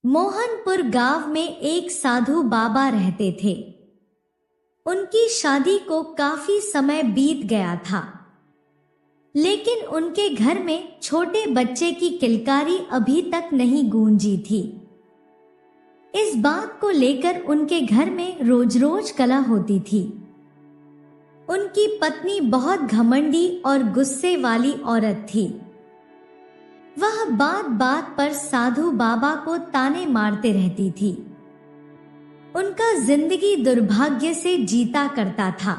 मोहनपुर गांव में एक साधु बाबा रहते थे। उनकी शादी को काफी समय बीत गया था, लेकिन उनके घर में छोटे बच्चे की किलकारी अभी तक नहीं गूंजी थी। इस बात को लेकर उनके घर में रोज रोज कलह होती थी। उनकी पत्नी बहुत घमंडी और गुस्से वाली औरत थी। वह बात बात पर साधु बाबा को ताने मारते रहती थी। उनका जिंदगी दुर्भाग्य से जीता करता था।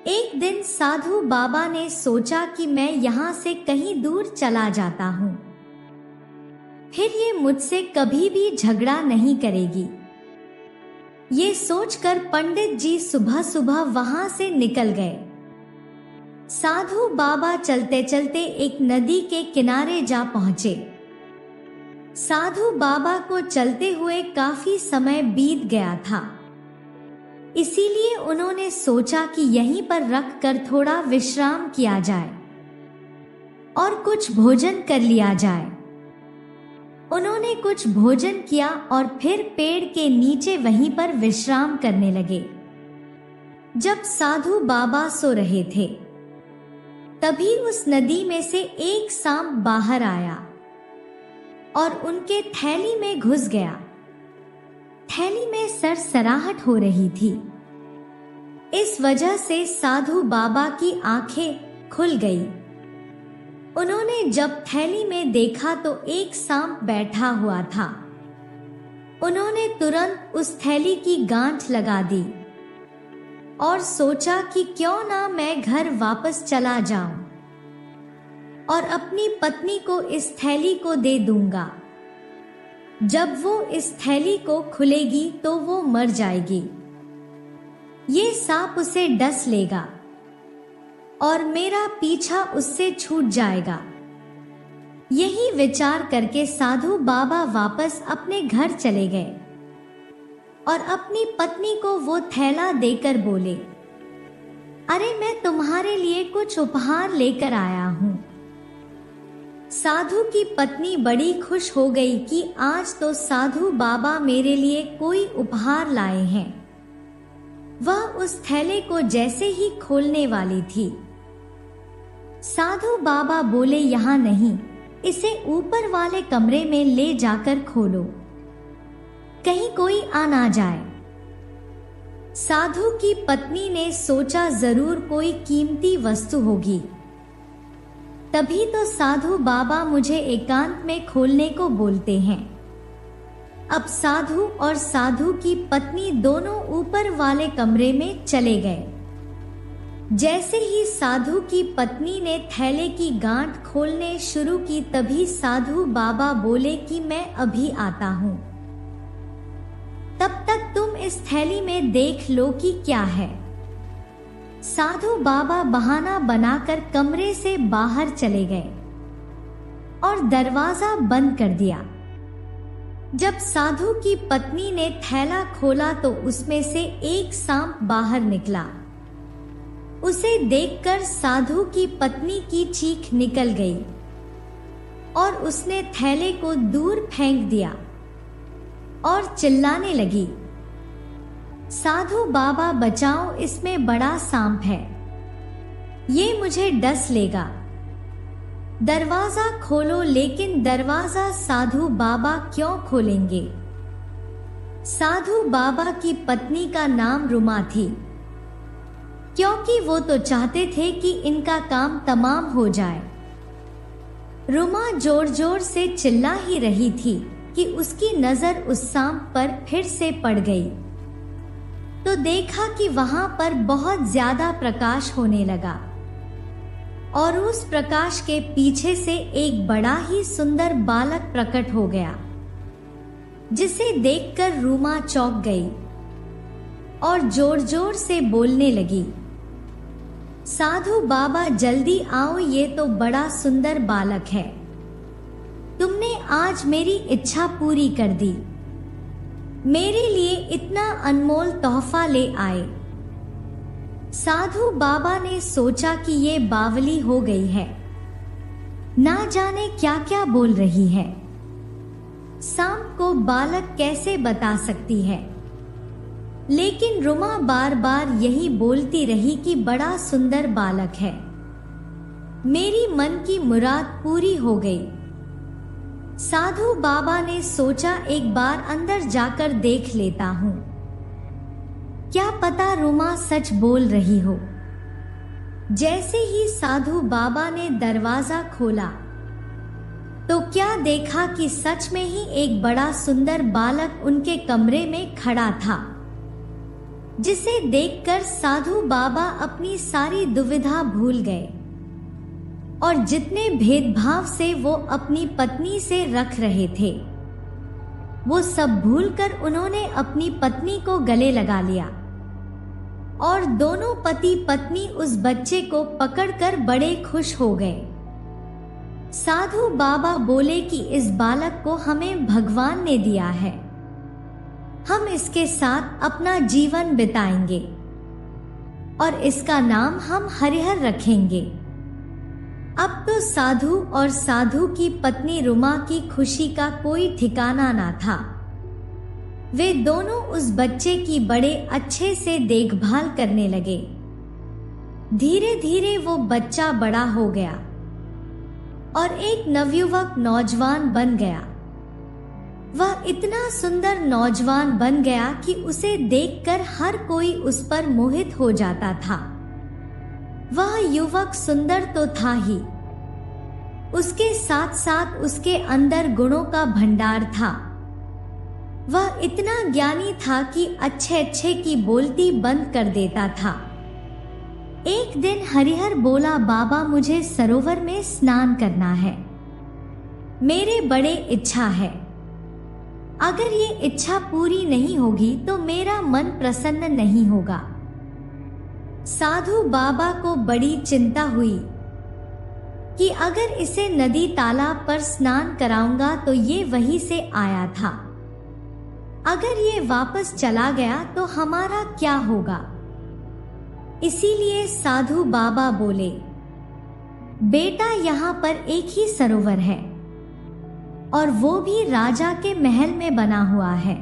एक दिन साधु बाबा ने सोचा कि मैं यहाँ से कहीं दूर चला जाता हूँ, फिर ये मुझसे कभी भी झगड़ा नहीं करेगी। ये सोचकर पंडित जी सुबह सुबह वहां से निकल गए। साधु बाबा चलते चलते एक नदी के किनारे जा पहुंचे। साधु बाबा को चलते हुए काफी समय बीत गया था, इसीलिए उन्होंने सोचा कि यहीं पर रख कर थोड़ा विश्राम किया जाए और कुछ भोजन कर लिया जाए। उन्होंने कुछ भोजन किया और फिर पेड़ के नीचे वहीं पर विश्राम करने लगे। जब साधु बाबा सो रहे थे, तभी उस नदी में से एक सांप बाहर आया और उनके थैली में घुस गया। थैली में सरसराहट हो रही थी। इस वजह से साधु बाबा की आंखें खुल गई। उन्होंने जब थैली में देखा तो एक सांप बैठा हुआ था। उन्होंने तुरंत उस थैली की गांठ लगा दी और सोचा कि क्यों ना मैं घर वापस चला जाऊं और अपनी पत्नी को इस थैली को दे दूंगा। जब वो इस थैली को खुलेगी तो वो मर जाएगी। ये सांप उसे डस लेगा और मेरा पीछा उससे छूट जाएगा। यही विचार करके साधु बाबा वापस अपने घर चले गए और अपनी पत्नी को वो थैला देकर बोले, अरे मैं तुम्हारे लिए कुछ उपहार लेकर आया हूँ। साधु की पत्नी बड़ी खुश हो गई कि आज तो साधु बाबा मेरे लिए कोई उपहार लाए हैं। वह उस थैले को जैसे ही खोलने वाली थी, साधु बाबा बोले, यहाँ नहीं, इसे ऊपर वाले कमरे में ले जाकर खोलो, कहीं कोई आ ना जाए। साधु की पत्नी ने सोचा जरूर कोई कीमती वस्तु होगी, तभी तो साधु बाबा मुझे एकांत में खोलने को बोलते हैं। अब साधु और साधु की पत्नी दोनों ऊपर वाले कमरे में चले गए। जैसे ही साधु की पत्नी ने थैले की गांठ खोलने शुरू की, तभी साधु बाबा बोले कि मैं अभी आता हूँ, तब तक तुम इस थैली में देख लो कि क्या है। साधु बाबा बहाना बनाकर कमरे से बाहर चले गए और दरवाजा बंद कर दिया। जब साधु की पत्नी ने थैला खोला तो उसमें से एक सांप बाहर निकला। उसे देखकर साधु की पत्नी की चीख निकल गई और उसने थैले को दूर फेंक दिया और चिल्लाने लगी, साधु बाबा बचाओ, इसमें बड़ा सांप है, ये मुझे डस लेगा। दरवाजा खोलो। लेकिन दरवाजा साधु बाबा क्यों खोलेंगे? साधु बाबा की पत्नी का नाम रुमा थी, क्योंकि वो तो चाहते थे कि इनका काम तमाम हो जाए। रुमा जोर जोर से चिल्ला ही रही थी कि उसकी नजर उस सांप पर फिर से पड़ गई, तो देखा कि वहां पर बहुत ज्यादा प्रकाश होने लगा और उस प्रकाश के पीछे से एक बड़ा ही सुंदर बालक प्रकट हो गया, जिसे देखकर रुमा चौंक गई और जोर जोर से बोलने लगी, साधु बाबा जल्दी आओ, ये तो बड़ा सुंदर बालक है, तुमने आज मेरी इच्छा पूरी कर दी, मेरे लिए इतना अनमोल तोहफा ले आए। साधु बाबा ने सोचा कि ये बावली हो गई है, ना जाने क्या क्या बोल रही है। सांप को बालक कैसे बता सकती है? लेकिन रुमा बार बार यही बोलती रही कि बड़ा सुंदर बालक है। मेरी मन की मुराद पूरी हो गई। साधु बाबा ने सोचा एक बार अंदर जाकर देख लेता हूँ। क्या पता रुमा सच बोल रही हो। जैसे ही साधु बाबा ने दरवाजा खोला तो क्या देखा कि सच में ही एक बड़ा सुंदर बालक उनके कमरे में खड़ा था, जिसे देखकर साधु बाबा अपनी सारी दुविधा भूल गए और जितने भेदभाव से वो अपनी पत्नी से रख रहे थे वो सब भूलकर उन्होंने अपनी पत्नी को गले लगा लिया और दोनों पति पत्नी उस बच्चे को पकड़कर बड़े खुश हो गए। साधु बाबा बोले कि इस बालक को हमें भगवान ने दिया है, हम इसके साथ अपना जीवन बिताएंगे और इसका नाम हम हरिहर रखेंगे। अब तो साधु और साधु की पत्नी रुमा की खुशी का कोई ठिकाना ना था। वे दोनों उस बच्चे की बड़े अच्छे से देखभाल करने लगे। धीरे धीरे वो बच्चा बड़ा हो गया और एक नवयुवक नौजवान बन गया। वह इतना सुंदर नौजवान बन गया कि उसे देखकर हर कोई उस पर मोहित हो जाता था। वह युवक सुंदर तो था ही, उसके साथ साथ उसके अंदर गुणों का भंडार था। वह इतना ज्ञानी था कि अच्छे अच्छे की बोलती बंद कर देता था। एक दिन हरिहर बोला, बाबा मुझे सरोवर में स्नान करना है, मेरे बड़े इच्छा है। अगर ये इच्छा पूरी नहीं होगी तो मेरा मन प्रसन्न नहीं होगा। साधु बाबा को बड़ी चिंता हुई कि अगर इसे नदी तालाब पर स्नान कराऊंगा तो ये वहीं से आया था, अगर ये वापस चला गया तो हमारा क्या होगा। इसीलिए साधु बाबा बोले, बेटा यहाँ पर एक ही सरोवर है और वो भी राजा के महल में बना हुआ है,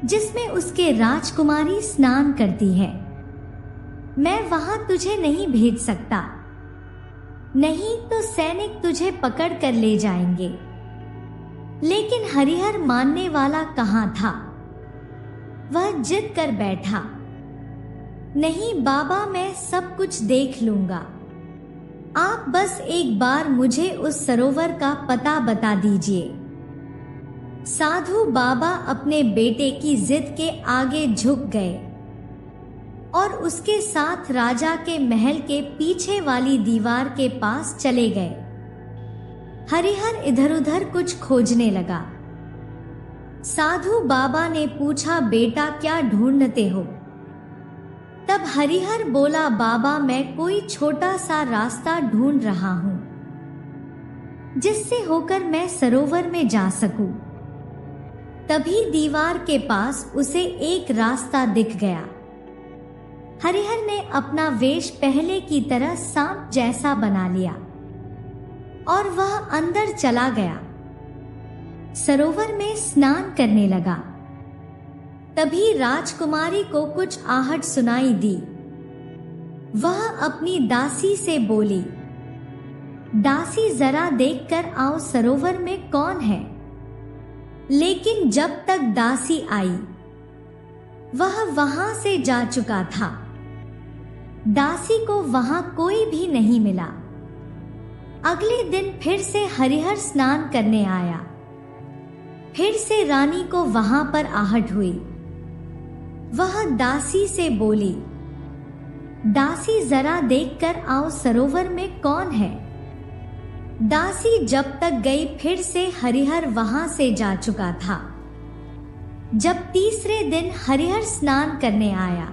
जिसमें उसके राजकुमारी स्नान करती है। मैं वहां तुझे नहीं भेज सकता, नहीं तो सैनिक तुझे पकड़ कर ले जाएंगे। लेकिन हरिहर मानने वाला कहाँ था। वह जिद कर बैठा, नहीं बाबा मैं सब कुछ देख लूंगा, आप बस एक बार मुझे उस सरोवर का पता बता दीजिए। साधु बाबा अपने बेटे की जिद के आगे झुक गए और उसके साथ राजा के महल के पीछे वाली दीवार के पास चले गए। हरिहर इधर उधर कुछ खोजने लगा। साधु बाबा ने पूछा, बेटा क्या ढूंढते हो? तब हरिहर बोला, बाबा मैं कोई छोटा सा रास्ता ढूंढ रहा हूं, जिससे होकर मैं सरोवर में जा सकूं। तभी दीवार के पास उसे एक रास्ता दिख गया। हरिहर ने अपना वेश पहले की तरह सांप जैसा बना लिया और वह अंदर चला गया, सरोवर में स्नान करने लगा। तभी राजकुमारी को कुछ आहट सुनाई दी। वह अपनी दासी से बोली, दासी जरा देखकर आओ सरोवर में कौन है। लेकिन जब तक दासी आई वह वहां से जा चुका था। दासी को वहां कोई भी नहीं मिला। अगले दिन फिर से हरिहर स्नान करने आया। फिर से रानी को वहां पर आहट हुई। वह दासी से बोली, दासी जरा देखकर आओ सरोवर में कौन है। दासी जब तक गई फिर से हरिहर वहां से जा चुका था। जब तीसरे दिन हरिहर स्नान करने आया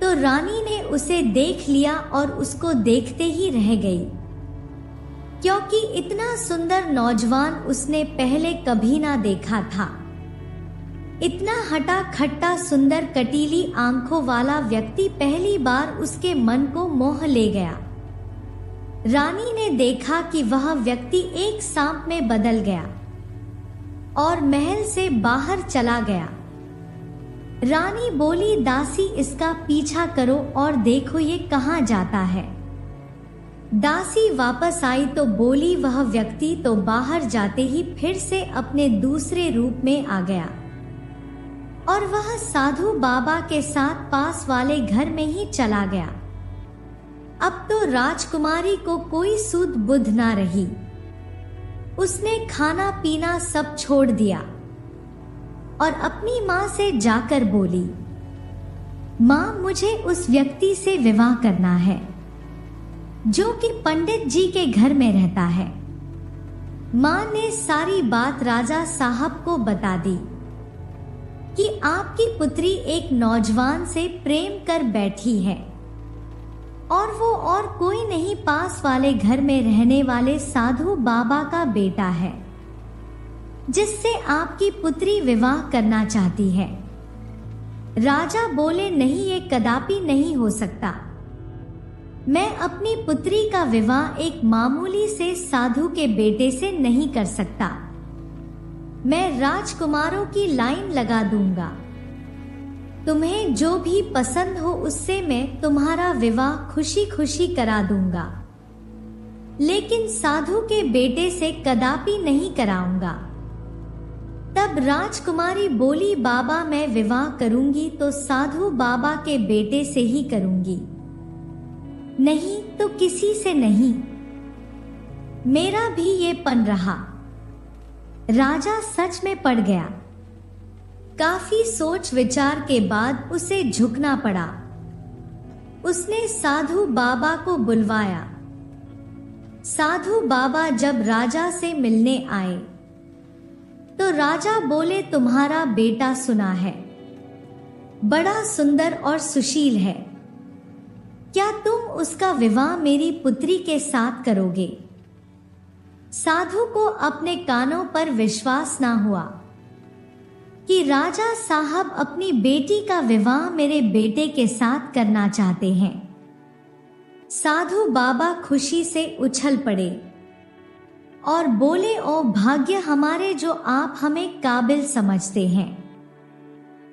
तो रानी ने उसे देख लिया और उसको देखते ही रह गई, क्योंकि इतना सुंदर नौजवान उसने पहले कभी ना देखा था। इतना हटा खट्टा सुंदर कटीली आंखों वाला व्यक्ति पहली बार उसके मन को मोह ले गया। रानी ने देखा कि वह व्यक्ति एक सांप में बदल गया और महल से बाहर चला गया। रानी बोली, दासी इसका पीछा करो और देखो ये कहाँ जाता है। दासी वापस आई तो बोली, वह व्यक्ति तो बाहर जाते ही फिर से अपने दूसरे रूप में आ गया और वह साधु बाबा के साथ पास वाले घर में ही चला गया। अब तो राजकुमारी को कोई सुध बुध ना रही। उसने खाना पीना सब छोड़ दिया और अपनी माँ से जाकर बोली, माँ मुझे उस व्यक्ति से विवाह करना है जो कि पंडित जी के घर में रहता है। माँ ने सारी बात राजा साहब को बता दी कि आपकी पुत्री एक नौजवान से प्रेम कर बैठी है और वो और कोई नहीं, पास वाले घर में रहने वाले साधु बाबा का बेटा है जिससे आपकी पुत्री विवाह करना चाहती है। राजा बोले, नहीं, ये कदापि नहीं हो सकता। मैं अपनी पुत्री का विवाह एक मामूली से साधु के बेटे से नहीं कर सकता। मैं राजकुमारों की लाइन लगा दूंगा। तुम्हें जो भी पसंद हो उससे मैं तुम्हारा विवाह खुशी खुशी करा दूंगा, लेकिन साधु के बेटे से कदापि नहीं कराऊंगा। तब राजकुमारी बोली, बाबा मैं विवाह करूंगी तो साधु बाबा के बेटे से ही करूंगी, नहीं तो किसी से नहीं। मेरा भी ये पन रहा। राजा सच में पड़ गया। काफी सोच विचार के बाद उसे झुकना पड़ा। उसने साधु बाबा को बुलवाया। साधु बाबा जब राजा से मिलने आए तो राजा बोले, तुम्हारा बेटा सुना है बड़ा सुंदर और सुशील है, क्या तुम उसका विवाह मेरी पुत्री के साथ करोगे? साधु को अपने कानों पर विश्वास ना हुआ कि राजा साहब अपनी बेटी का विवाह मेरे बेटे के साथ करना चाहते हैं। साधु बाबा खुशी से उछल पड़े और बोले, ओ भाग्य हमारे जो आप हमें काबिल समझते हैं।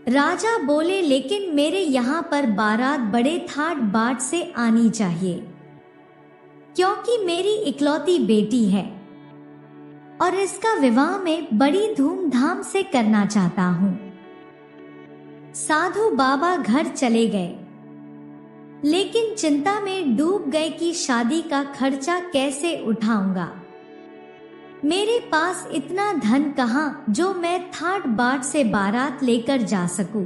राजा बोले, लेकिन मेरे यहाँ पर बारात बड़े ठाट बाट से आनी चाहिए, क्योंकि मेरी इकलौती बेटी है और इसका विवाह मैं बड़ी धूमधाम से करना चाहता हूँ। साधु बाबा घर चले गए, लेकिन चिंता में डूब गए कि शादी का खर्चा कैसे उठाऊंगा। मेरे पास इतना धन कहाँ जो मैं ठाट बाट से बारात लेकर जा सकूं।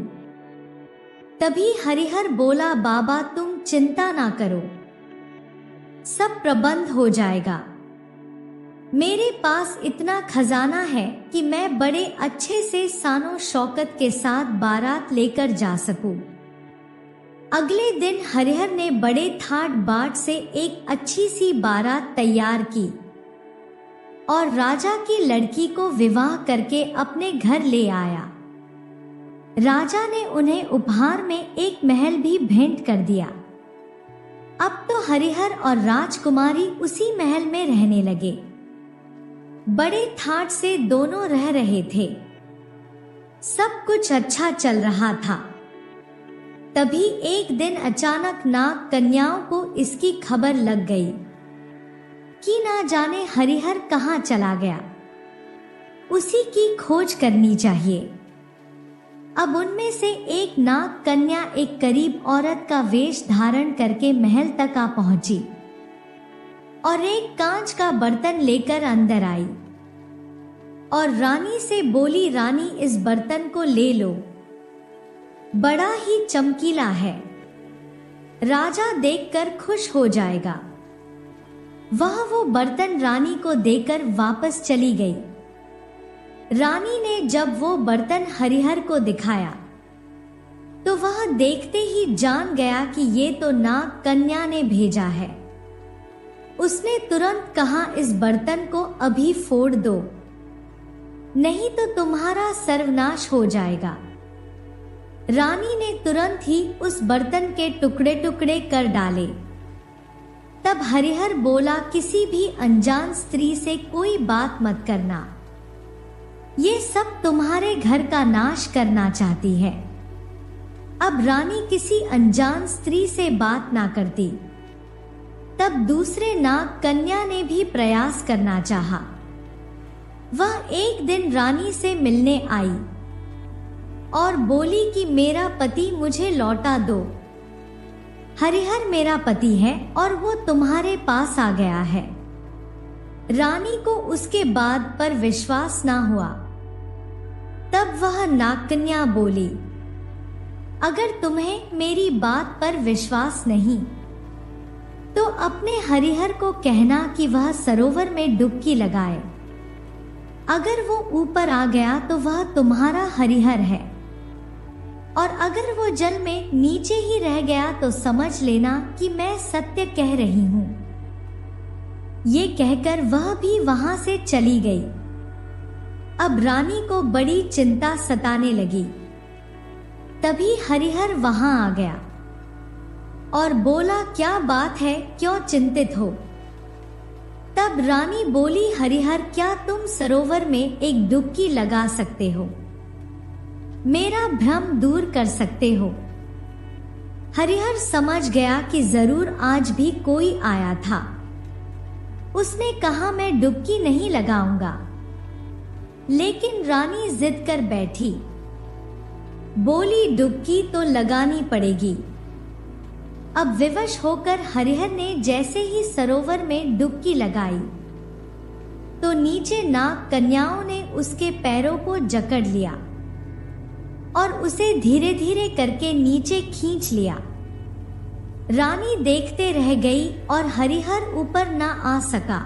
तभी हरिहर बोला, बाबा तुम चिंता ना करो, सब प्रबंध हो जाएगा। मेरे पास इतना खजाना है कि मैं बड़े अच्छे से सानो शौकत के साथ बारात लेकर जा सकूं। अगले दिन हरिहर ने बड़े ठाट बाट से एक अच्छी सी बारात तैयार की और राजा की लड़की को विवाह करके अपने घर ले आया। राजा ने उन्हें उपहार में एक महल भी भेंट कर दिया। अब तो हरिहर और राजकुमारी उसी महल में रहने लगे। बड़े ठाट से दोनों रह रहे थे। सब कुछ अच्छा चल रहा था। तभी एक दिन अचानक नाग कन्याओं को इसकी खबर लग गई कि ना जाने हरिहर कहाँ चला गया। उसी की खोज करनी चाहिए। अब उनमें से एक नाग कन्या एक गरीब औरत का वेश धारण करके महल तक आ पहुंची और एक कांच का बर्तन लेकर अंदर आई और रानी से बोली, रानी इस बर्तन को ले लो, बड़ा ही चमकीला है, राजा देखकर खुश हो जाएगा। वह वो बर्तन रानी को देकर वापस चली गई। रानी ने जब वो बर्तन हरिहर को दिखाया तो वह देखते ही जान गया कि ये तो नाग कन्या ने भेजा है। उसने तुरंत कहा, इस बर्तन को अभी फोड़ दो, नहीं तो तुम्हारा सर्वनाश हो जाएगा। रानी ने तुरंत ही उस बर्तन के टुकड़े टुकड़े कर डाले। तब हरिहर बोला, किसी भी अनजान स्त्री से कोई बात मत करना, ये सब तुम्हारे घर का नाश करना चाहती है। अब रानी किसी अनजान स्त्री से बात ना करती। तब दूसरे नाग कन्या ने भी प्रयास करना चाहा। वह एक दिन रानी से मिलने आई और बोली कि मेरा पति मुझे लौटा दो। हरिहर मेरा पति है और वो तुम्हारे पास आ गया है। रानी को उसके बात पर विश्वास ना हुआ। तब वह नागकन्या बोली, अगर तुम्हें मेरी बात पर विश्वास नहीं तो अपने हरिहर को कहना कि वह सरोवर में डुबकी लगाए। अगर वो ऊपर आ गया तो वह तुम्हारा हरिहर है, और अगर वो जल में नीचे ही रह गया तो समझ लेना कि मैं सत्य कह रही हूं। ये कहकर वह भी वहां से चली गई। अब रानी को बड़ी चिंता सताने लगी। तभी हरिहर वहां आ गया और बोला, क्या बात है, क्यों चिंतित हो? तब रानी बोली, हरिहर क्या तुम सरोवर में एक डुबकी लगा सकते हो? मेरा भ्रम दूर कर सकते हो? हरिहर समझ गया कि जरूर आज भी कोई आया था। उसने कहा, मैं डुबकी नहीं लगाऊंगा। लेकिन रानी जिद कर बैठी, बोली, डुबकी तो लगानी पड़ेगी। अब विवश होकर हरिहर ने जैसे ही सरोवर में डुबकी लगाई तो नीचे नाग कन्याओं ने उसके पैरों को जकड़ लिया और उसे धीरे धीरे करके नीचे खींच लिया। रानी देखते रह गई और हरिहर ऊपर ना आ सका।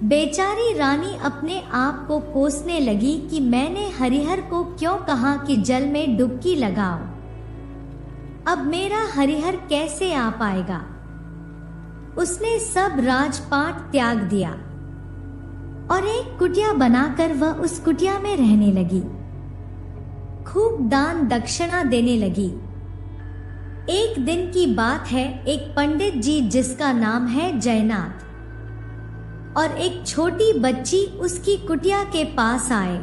बेचारी रानी अपने आप को कोसने लगी कि मैंने हरिहर को क्यों कहा कि जल में डुबकी लगाओ। अब मेरा हरिहर कैसे आ पाएगा? उसने सब राजपाट त्याग दिया और एक कुटिया बनाकर वह उस कुटिया में रहने लगी। खूब दान दक्षिणा देने लगी। एक दिन की बात है, एक पंडित जी जिसका नाम है जयनाथ और एक छोटी बच्ची उसकी कुटिया के पास आए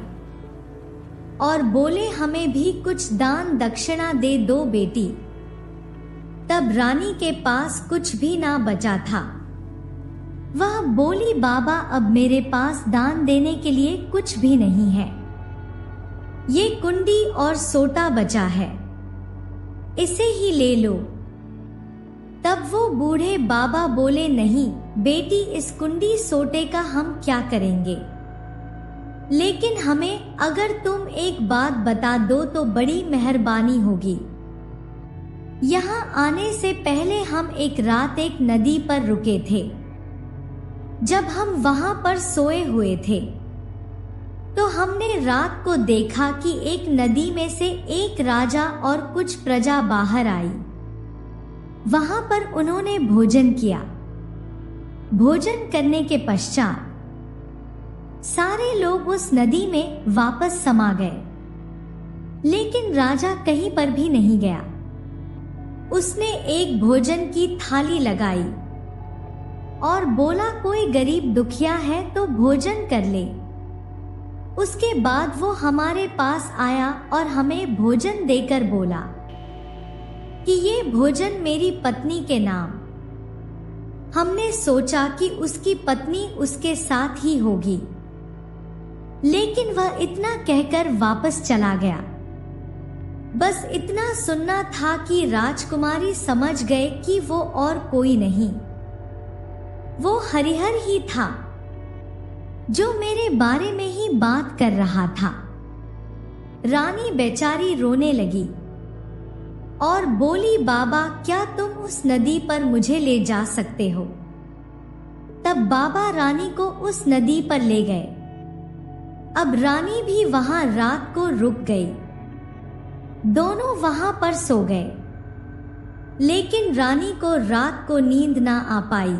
और बोले, हमें भी कुछ दान दक्षिणा दे दो बेटी। तब रानी के पास कुछ भी ना बचा था। वह बोली, बाबा अब मेरे पास दान देने के लिए कुछ भी नहीं है। ये कुंडी और सोटा बचा है, इसे ही ले लो। तब वो बूढ़े बाबा बोले, नहीं बेटी, इस कुंडी सोटे का हम क्या करेंगे? लेकिन हमें अगर तुम एक बात बता दो तो बड़ी मेहरबानी होगी। यहाँ आने से पहले हम एक रात एक नदी पर रुके थे। जब हम वहां पर सोए हुए थे तो हमने रात को देखा कि एक नदी में से एक राजा और कुछ प्रजा बाहर आई। वहां पर उन्होंने भोजन किया। भोजन करने के पश्चात सारे लोग उस नदी में वापस समा गए, लेकिन राजा कहीं पर भी नहीं गया। उसने एक भोजन की थाली लगाई और बोला, कोई गरीब दुखिया है तो भोजन कर ले। उसके बाद वो हमारे पास आया और हमें भोजन देकर बोला कि ये भोजन मेरी पत्नी के नाम। हमने सोचा कि उसकी पत्नी उसके साथ ही होगी, लेकिन वह इतना कहकर वापस चला गया। बस इतना सुनना था कि राजकुमारी समझ गए कि वो और कोई नहीं, वो हरिहर ही था जो मेरे बारे में ही बात कर रहा था। रानी बेचारी रोने लगी और बोली, बाबा क्या तुम उस नदी पर मुझे ले जा सकते हो? तब बाबा रानी को उस नदी पर ले गए। अब रानी भी वहां रात को रुक गई। दोनों वहां पर सो गए, लेकिन रानी को रात को नींद ना आ पाई।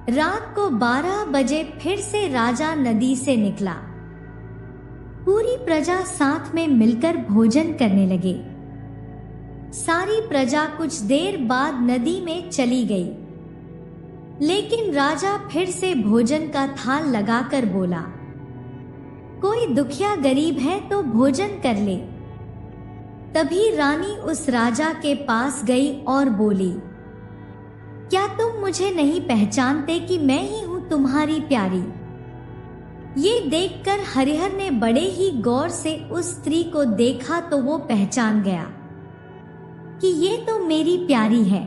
रात को 12 बजे फिर से राजा नदी से निकला। पूरी प्रजा साथ में मिलकर भोजन करने लगे। सारी प्रजा कुछ देर बाद नदी में चली गई, लेकिन राजा फिर से भोजन का थाल लगाकर बोला, कोई दुखिया गरीब है तो भोजन कर ले। तभी रानी उस राजा के पास गई और बोली, क्या तुम मुझे नहीं पहचानते कि मैं ही हूं तुम्हारी प्यारी? ये देखकर हरिहर ने बड़े ही गौर से उस स्त्री को देखा तो वो पहचान गया कि ये तो मेरी प्यारी है।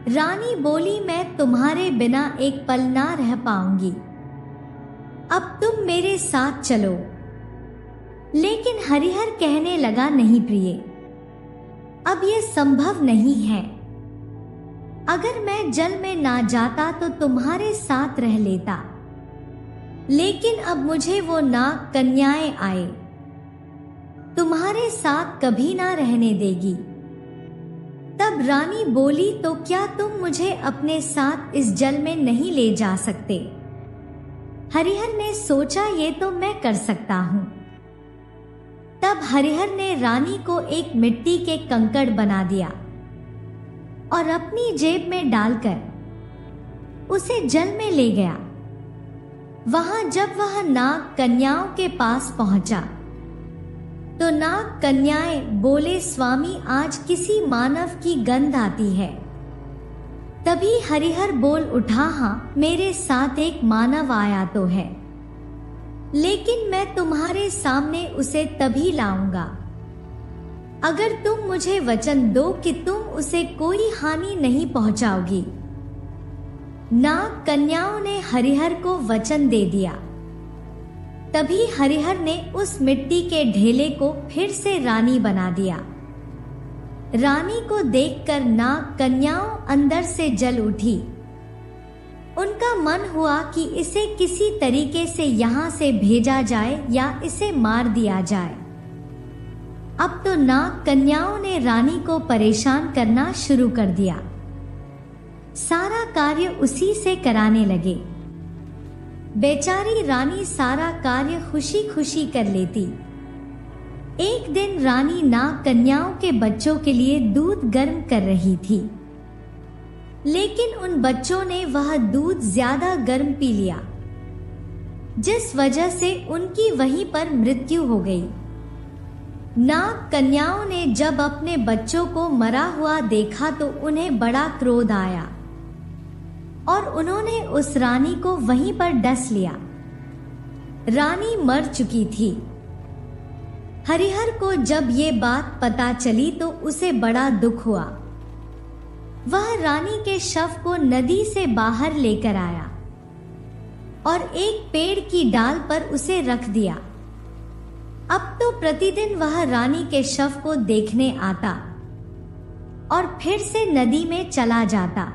रानी बोली, मैं तुम्हारे बिना एक पल ना रह पाऊंगी, अब तुम मेरे साथ चलो। लेकिन हरिहर कहने लगा, नहीं प्रिय, अब यह संभव नहीं है। अगर मैं जल में ना जाता तो तुम्हारे साथ रह लेता, लेकिन अब मुझे वो नाग कन्याएं आए तुम्हारे साथ कभी ना रहने देगी। तब रानी बोली, तो क्या तुम मुझे अपने साथ इस जल में नहीं ले जा सकते? हरिहर ने सोचा, ये तो मैं कर सकता हूं। तब हरिहर ने रानी को एक मिट्टी के कंकड़ बना दिया और अपनी जेब में डालकर उसे जल में ले गया। वहां जब वह नाग कन्याओं के पास पहुंचा तो नाग कन्याएं बोले, स्वामी आज किसी मानव की गंध आती है। तभी हरिहर बोल उठा, हाँ मेरे साथ एक मानव आया तो है, लेकिन मैं तुम्हारे सामने उसे तभी लाऊंगा अगर तुम मुझे वचन दो कि तुम उसे कोई हानि नहीं पहुंचाओगी। नाग कन्याओं ने हरिहर को वचन दे दिया। तभी हरिहर ने उस मिट्टी के ढेले को फिर से रानी बना दिया। रानी को देखकर नाग कन्याओं अंदर से जल उठी। उनका मन हुआ कि इसे किसी तरीके से यहाँ से भेजा जाए या इसे मार दिया जाए। अब तो नाग कन्याओं ने रानी को परेशान करना शुरू कर दिया। सारा कार्य उसी से कराने लगे। बेचारी रानी सारा कार्य खुशी खुशी कर लेती। एक दिन रानी नाग कन्याओं के बच्चों के लिए दूध गर्म कर रही थी, लेकिन उन बच्चों ने वह दूध ज्यादा गर्म पी लिया, जिस वजह से उनकी वहीं पर मृत्यु हो गई। नाग कन्याओं ने जब अपने बच्चों को मरा हुआ देखा तो उन्हें बड़ा क्रोध आया और उन्होंने उस रानी को वहीं पर डस लिया। रानी मर चुकी थी। हरिहर को जब ये बात पता चली तो उसे बड़ा दुख हुआ। वह रानी के शव को नदी से बाहर लेकर आया और एक पेड़ की डाल पर उसे रख दिया। अब तो प्रतिदिन वह रानी के शव को देखने आता और फिर से नदी में चला जाता।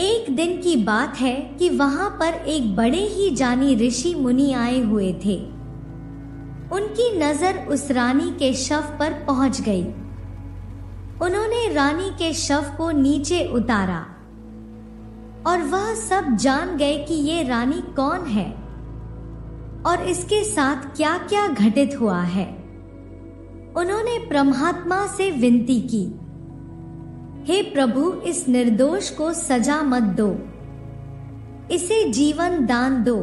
एक दिन की बात है कि वहां पर एक बड़े ही जानी ऋषि मुनि आए हुए थे। उनकी नजर उस रानी के शव पर पहुंच गई। उन्होंने रानी के शव को नीचे उतारा और वह सब जान गए कि ये रानी कौन है और इसके साथ क्या क्या घटित हुआ है। उन्होंने परमात्मा से विनती की, हे प्रभु, इस निर्दोष को सजा मत दो, इसे जीवन दान दो।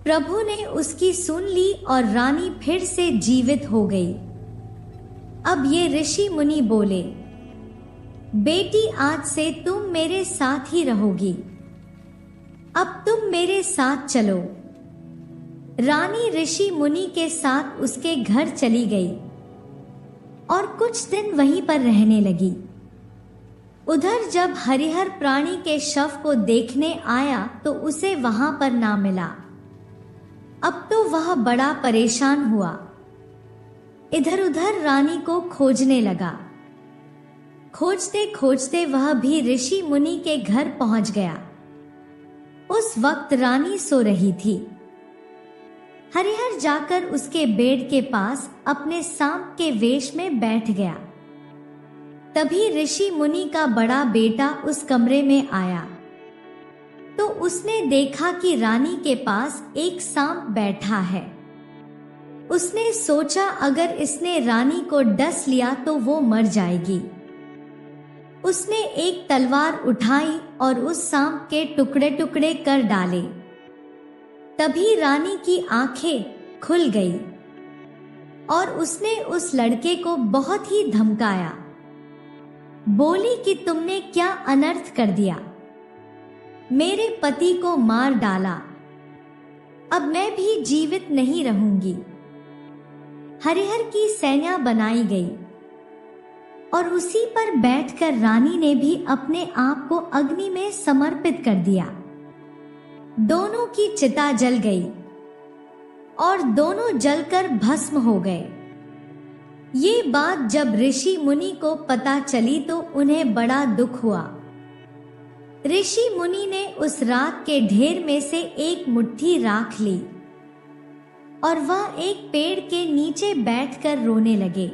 प्रभु ने उसकी सुन ली और रानी फिर से जीवित हो गई। अब ये ऋषि मुनि बोले, बेटी आज से तुम मेरे साथ ही रहोगी, अब तुम मेरे साथ चलो। रानी ऋषि मुनि के साथ उसके घर चली गई और कुछ दिन वहीं पर रहने लगी। उधर जब हरिहर प्राणी के शव को देखने आया तो उसे वहां पर ना मिला। अब तो वह बड़ा परेशान हुआ। इधर उधर रानी को खोजने लगा। खोजते खोजते वह भी ऋषि मुनि के घर पहुंच गया। उस वक्त रानी सो रही थी। हरिहर जाकर उसके बेड के पास अपने सांप के वेश में बैठ गया। तभी ऋषि मुनि का बड़ा बेटा उस कमरे में आया तो उसने देखा कि रानी के पास एक सांप बैठा है। उसने सोचा अगर इसने रानी को डस लिया तो वो मर जाएगी। उसने एक तलवार उठाई और उस सांप के टुकड़े टुकड़े कर डाले। तभी रानी की आंखें खुल गई और उसने उस लड़के को बहुत ही धमकाया। बोली कि तुमने क्या अनर्थ कर दिया, मेरे पति को मार डाला, अब मैं भी जीवित नहीं रहूंगी। हरिहर की सैन्या बनाई गई और उसी पर बैठकर रानी ने भी अपने आप को अग्नि में समर्पित कर दिया। दोनों की चिता जल गई और दोनों जलकर भस्म हो गए। ये बात जब ऋषि मुनि को पता चली तो उन्हें बड़ा दुख हुआ। ऋषि मुनि ने उस राख के ढेर में से एक मुट्ठी राख ली और वह एक पेड़ के नीचे बैठकर रोने लगे।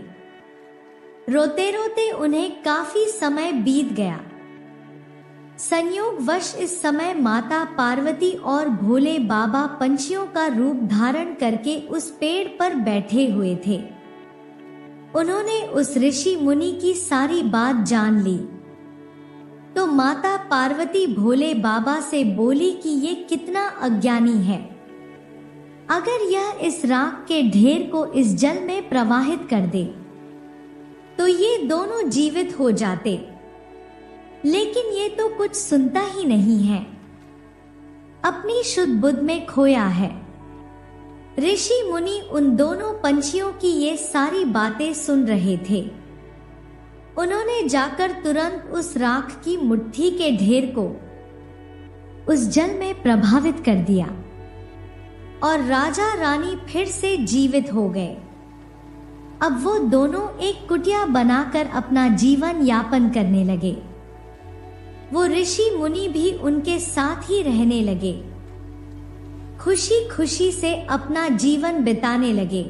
रोते रोते उन्हें काफी समय बीत गया। संयोगवश इस समय माता पार्वती और भोले बाबा पंछियों का रूप धारण करके उस पेड़ पर बैठे हुए थे। उन्होंने उस ऋषि मुनि की सारी बात जान ली तो माता पार्वती भोले बाबा से बोली कि ये कितना अज्ञानी है। अगर यह इस राख के ढेर को इस जल में प्रवाहित कर दे तो ये दोनों जीवित हो जाते, लेकिन ये तो कुछ सुनता ही नहीं है, अपनी शुद्ध बुद्धि में खोया है। ऋषि मुनि उन दोनों पंछियों की ये सारी बातें सुन रहे थे। उन्होंने जाकर तुरंत उस राख की मुट्ठी के ढेर को उस जल में प्रभावित कर दिया और राजा रानी फिर से जीवित हो गए। अब वो दोनों एक कुटिया बनाकर अपना जीवन यापन करने लगे। वो ऋषि मुनि भी उनके साथ ही रहने लगे, खुशी खुशी से अपना जीवन बिताने लगे।